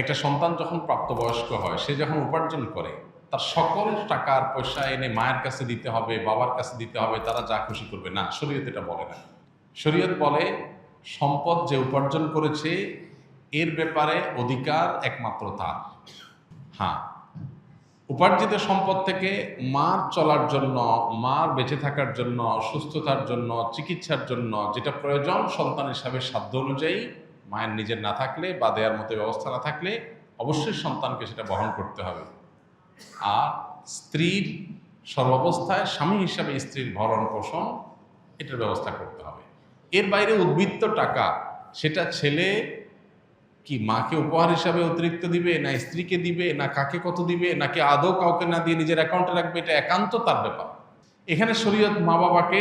একটা সন্তান যখন প্রাপ্তবয়স্ক হয়, সে যখন উপার্জন করে, তার সকল টাকার পয়সা এনে মায়ের কাছে দিতে হবে, বাবার কাছে দিতে হবে, তারা যা খুশি করবে না। শরীয়ত এটা বলে না। শরীয়ত বলে সম্পদ যে উপার্জন করেছে এর ব্যাপারে অধিকার একমাত্র তার। হ্যাঁ, উপার্জিত সম্পদ থেকে মার চলার জন্য, মার বেঁচে থাকার জন্য, সুস্থতার জন্য, চিকিৎসার জন্য যেটা প্রয়োজন সন্তান হিসাবে সাধ্য অনুযায়ী, মায়ের নিজের না থাকলে বা দেওয়ার মতো ব্যবস্থা না থাকলে অবশ্যই সন্তানকে সেটা বহন করতে হবে। আর স্ত্রীর সর্বাবস্থায় স্বামী হিসাবে স্ত্রীর ভরণ পোষণ এটার ব্যবস্থা করতে হবে। এর বাইরে উদ্বৃত্ত টাকা সেটা ছেলে কি মাকে উপহার হিসাবে অতিরিক্ত দিবে, না স্ত্রীকে দিবে, না কাকে কত দিবে, নাকি আদৌ কাউকে না দিয়ে নিজের অ্যাকাউন্টে রাখবে, এটা একান্ত তার ব্যাপার। এখানে শরীয়ত মা বাবাকে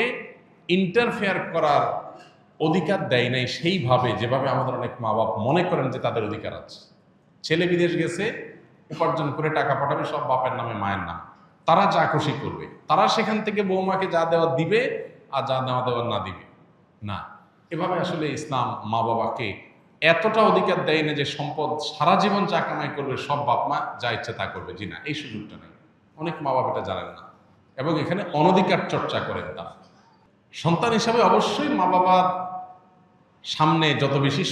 ইন্টারফেয়ার করার অধিকার দেয় নাই সেইভাবে যেভাবে আমাদের অনেক মা বাবা মনে করেন যে তাদের অধিকার আছে। ছেলে বিদেশ গেছে, উপার্জন করে টাকা পাঠাবে সব বাপের নামে মায়ের নাম, তারা যা খুশি করবে, তারা সেখান থেকে বৌমাকে যা দেওয়া দিবে আর যা নেওয়া দেওয়া না দিবে না। এভাবে আসলে ইসলাম মা বাবাকে এতটা অধিকার দেয় না যে সম্পদ সারা জীবন যা কামাই করবে সব বাপ মা যা ইচ্ছে তা করবে। জি না, এই সুযোগটা নেই। অনেক মা বাবা এটা জানেন না এবং এখানে অনধিকার চর্চা করেন তারা। সন্তান হিসাবে অবশ্যই মা বাবার সামনে যত বেশি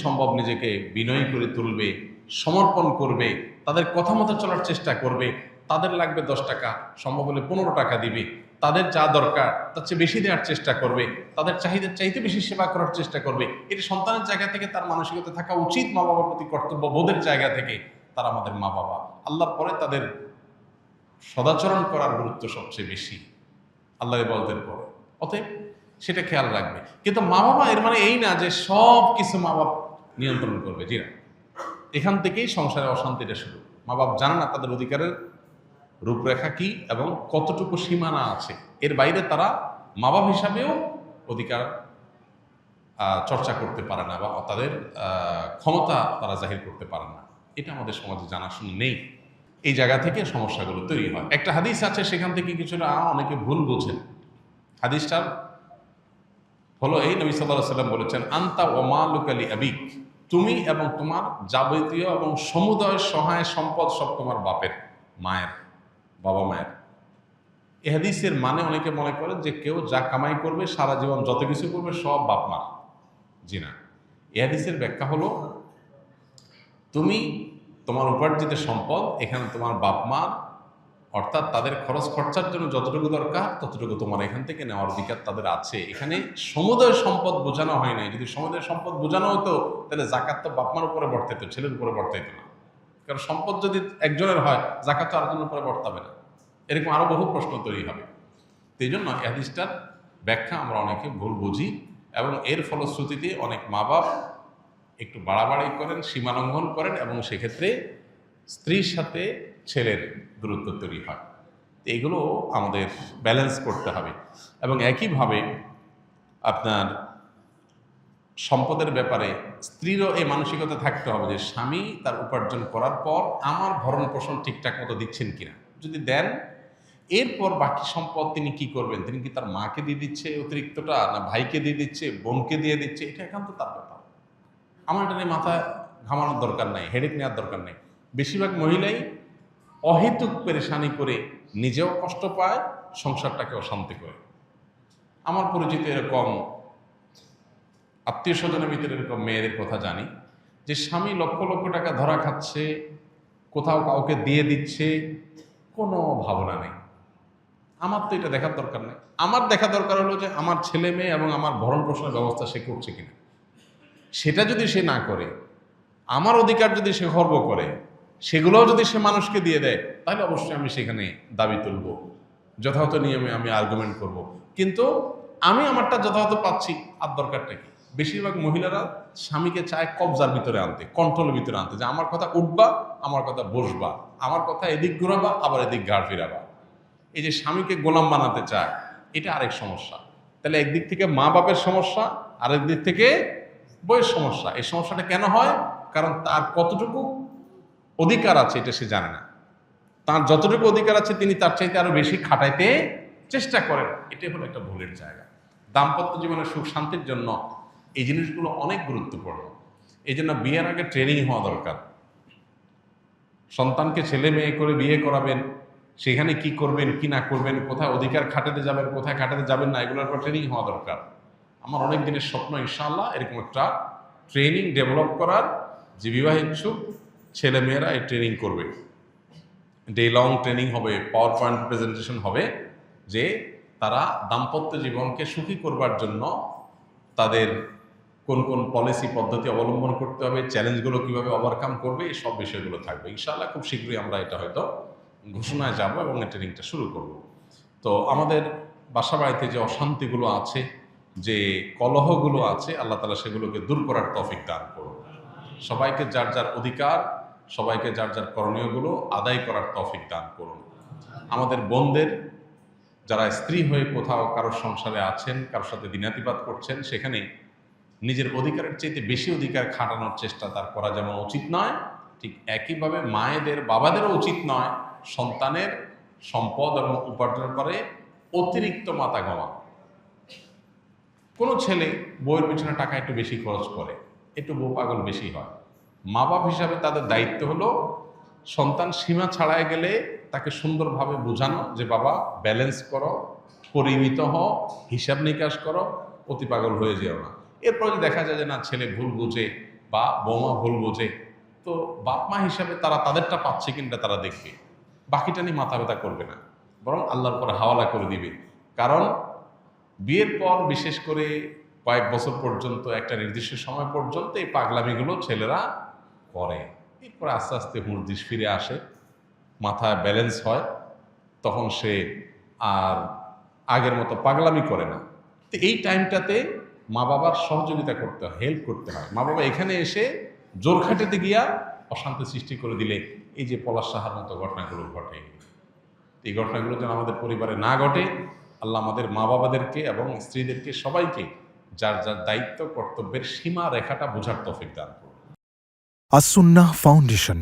সম্ভব নিজেকে বিনয়ী করে তুলবে, সমর্পণ করবে, তাদের কথা মতো চলার চেষ্টা করবে। তাদের লাগবে 10 টাকা, সম্ভব হলে 15 টাকা দিবে। তাদের যা দরকার তার চেয়ে বেশি দেওয়ার চেষ্টা করবে, তাদের চাহিদার চাইতে বেশি সেবা করার চেষ্টা করবে। এটি সন্তানের জায়গা থেকে তার মানসিকতা থাকা উচিত। মা বাবার প্রতি কর্তব্য বোধের জায়গা থেকে তারা আমাদের মা বাবা। আল্লাহর পরে তাদের সদাচরণ করার গুরুত্ব সবচেয়ে বেশি আল্লাহর ইবাদতের পরে। অতএব সেটা খেয়াল রাখবে। কিন্তু মা বাবা এর মানে এই না যে সব কিছু মা বাপ নিয়ন্ত্রণ করবে। জি না, এখান থেকেই সংসারে অশান্তিটা শুরু। মা বাপ জানে না তাদের অধিকারের রূপরেখা কি এবং কতটুকু সীমানা আছে। এর বাইরে তারা মা বাপ হিসাবেও অধিকার চর্চা করতে পারে না বা তাদের ক্ষমতা তারা জাহির করতে পারে না। এটা আমাদের সমাজে জানাশোনা নেই। এই জায়গা থেকে সমস্যাগুলো তৈরি হয়। একটা হাদিস আছে, সেখান থেকে কিছুটা অনেকে ভুল বোঝেন। হাদিসটার হলো এই, নবী সাল্লাল্লাহু আলাইহি ওয়াসাল্লাম বলেছেন, আনতা ওয়া মালুকা লি আবিক, তুমি এবং তোমার যাবতীয় এবং সমুদয় সহায় সম্পদ সব তোমার বাপের, মায়ের, বাবা মায়ের। এই হাদিসের মানে অনেকে মনে করেন যে কেউ যা কামাই করবে সারা জীবন যত কিছু করবে সব বাপ মার। জি না, এই হাদিসের ব্যাখ্যা হলো তুমি তোমার উপার্জিত সম্পদ এখানে তোমার বাপ মার, অর্থাৎ তাদের খরচ খরচার জন্য যতটুকু দরকার ততটুকু তোমার এখান থেকে নেওয়ার অধিকার তাদের আছে। এখানে সমুদয় সম্পদ বোঝানো হয় নাই। যদি সমুদয় সম্পদ বোঝানো হতো তাহলে জাকাত তো বাপমার উপরে বর্তাইত, ছেলের উপরে বর্তাইত না। কারণ সম্পদ যদি একজনের হয়, জাকাত তো আরেকজনের উপরে বর্তাবে না। এরকম আরো বহু প্রশ্ন তৈরি হবে। এই জন্য এই হাদিসটার ব্যাখ্যা আমরা অনেকে ভুল বুঝি এবং এর ফলশ্রুতিতে অনেক মা বাপ একটু বাড়াবাড়ি করেন, সীমালঙ্ঘন করেন এবং সেক্ষেত্রে স্ত্রীর সাথে ছেলের দূরত্ব তৈরি হয়। এইগুলো আমাদের ব্যালেন্স করতে হবে। এবং একইভাবে আপনার সম্পদের ব্যাপারে স্ত্রীরও এই মানসিকতা থাকতে হবে যে স্বামী তার উপার্জন করার পর আমার ভরণ পোষণ ঠিকঠাক মতো দিচ্ছেন কিনা। যদি দেন, এরপর বাকি সম্পদ তিনি কি করবেন, তিনি কি তার মাকে দিয়ে দিচ্ছে অতিরিক্তটা, না ভাইকে দিয়ে দিচ্ছে, বোনকে দিয়ে দিচ্ছে, এটা একান্ত তার ব্যাপার। আমার এটা নিয়ে মাথা ঘামানোর দরকার নাই, হেডেক নেওয়ার দরকার নেই। বেশিরভাগ মহিলাই অহেতুক পেরেশানি করে নিজেও কষ্ট পায়, সংসারটাকে অশান্তি করে। আমার পরিচিত এরকম আত্মীয় স্বজনের ভিতরে এরকম মেয়েদের কথা জানি যে স্বামী লক্ষ লক্ষ টাকা ধরা খাচ্ছে, কোথাও কাউকে দিয়ে দিচ্ছে, কোনো ভাবনা নেই। আমার তো এটা দেখার দরকার নেই। আমার দেখা দরকার হলো যে আমার ছেলে মেয়ে এবং আমার ভরণ পোষণের ব্যবস্থা সে করছে কিনা। সেটা যদি সে না করে, আমার অধিকার যদি সে খর্ব করে, সেগুলোও যদি সে মানুষকে দিয়ে দেয়, তাহলে অবশ্যই আমি সেখানে দাবি তুলব, যথাযথ নিয়মে আমি আর্গুমেন্ট করব। কিন্তু আমি আমারটা যথাযথ পাচ্ছি, আর দরকারটা কি? বেশিরভাগ মহিলারা স্বামীকে চায় কবজার ভিতরে আনতে, কন্ট্রোলের ভিতরে আনতে, যে আমার কথা উঠবা, আমার কথা বসবা, আমার কথা এদিক ঘুরাবা, আবার এদিক ঘাড় ফিরাবা। এই যে স্বামীকে গোলাম বানাতে চায়, এটা আরেক সমস্যা। তাহলে একদিক থেকে মা বাপের সমস্যা, আরেক দিক থেকে বইয়ের সমস্যা। এই সমস্যাটা কেন হয়? কারণ তার কতটুকু অধিকার আছে এটা সে জানে না। তার যতটুকু অধিকার আছে তিনি তার চাইতে আরো বেশি খাটাইতে চেষ্টা করেন। এটাই হলো একটা ভুলের জায়গা। দাম্পত্য জীবনের সুখ শান্তির জন্য এই জিনিসগুলো অনেক গুরুত্বপূর্ণ। এই জন্য বিয়ের আগে ট্রেনিং হওয়া দরকার। সন্তানকে ছেলে মেয়ে করে বিয়ে করাবেন, সেখানে কি করবেন কি না করবেন, কোথায় অধিকার খাটাতে যাবেন কোথায় খাটাতে যাবেন না, এগুলোর উপর ট্রেনিং হওয়া দরকার। আমার অনেক দিনের স্বপ্ন ইনশাআল্লাহ এরকম একটা ট্রেনিং ডেভেলপ করার, যে বিবাহ ইচ্ছুক ছেলে মেয়েরা এই ট্রেনিং করবে। ডে লং ট্রেনিং হবে, পাওয়ার পয়েন্ট প্রেজেন্টেশন হবে, যে তারা দাম্পত্য জীবনকে সুখী করবার জন্য তাদের কোন কোন পলিসি পদ্ধতি অবলম্বন করতে হবে, চ্যালেঞ্জগুলো কীভাবে ওভারকাম করবে, এই সব বিষয়গুলো থাকবে ইনশাআল্লাহ। খুব শীঘ্রই আমরা এটা হয়তো ঘোষণায় যাব এবং এই ট্রেনিংটা শুরু করব। তো আমাদের বাসা বাড়িতে যে অশান্তিগুলো আছে, যে কলহগুলো আছে, আল্লাহ তাআলা সেগুলোকে দূর করার তৌফিক দান করুন। সবাইকে যার যার অধিকার, সবাইকে যার যার করণীয়গুলো আদায় করার তৌফিক দান করুন। আমাদের বোনদের যারা স্ত্রী হয়ে কোথাও কারোর সংসারে আছেন, কারোর সাথে দিনাতিপাত করছেন, সেখানে নিজের অধিকারের চাইতে বেশি অধিকার খাটানোর চেষ্টা তার করা যেমন উচিত নয়, ঠিক একইভাবে মায়েদের বাবাদেরও উচিত নয় সন্তানের সম্পদ এবং উপার্জন করে অতিরিক্ত মাথা ঘামা। কোনো ছেলে বউয়ের পিছনে টাকা একটু বেশি খরচ করে, একটু বউ পাগল বেশি হয়। মা বাপ হিসাবে তাদের দায়িত্ব হলো সন্তান সীমা ছাড়ায় গেলে তাকে সুন্দরভাবে বোঝানো যে বাবা ব্যালেন্স করো, পরিমিত হও, হিসাব নিকাশ করো, অতি পাগল হয়ে যেও না। এরপর যদি দেখা যায় যে না ছেলে ভুল বোঝে বা বৌমা ভুল বোঝে, তো বাপ মা হিসাবে তারা তাদেরটা পাচ্ছে কিনা তারা দেখবে, বাকিটা নিয়ে মাথা ব্যথা করবে না, বরং আল্লাহর পরে হাওয়ালা করে দিবে। কারণ বিয়ের পর বিশেষ করে কয়েক বছর পর্যন্ত, একটা নির্দিষ্ট সময় পর্যন্ত এই পাগলামিগুলো ছেলেরা করে। এরপরে আস্তে আস্তে হুঁশ ফিরে আসে, মাথায় ব্যালেন্স হয়, তখন সে আর আগের মতো পাগলামি করে না। তো এই টাইমটাতে মা বাবার সহযোগিতা করতে হয়, হেল্প করতে হয়। মা বাবা এখানে এসে জোর খাটাতে গিয়া অশান্তি সৃষ্টি করে দিলে এই যে পলাশ সাহার মতো ঘটনাগুলো ঘটে, এই ঘটনাগুলো যেন আমাদের পরিবারে না ঘটে, আল্লাহ আমাদের মা বাবাদেরকে এবং স্ত্রীদেরকে সবাইকে যার যার দায়িত্ব কর্তব্যের সীমা রেখাটা বোঝার তৌফিক দান করুন। আস-সুন্নাহ ফাউন্ডেশন,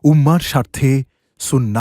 উম্মার স্বার্থে সুন্নাহ।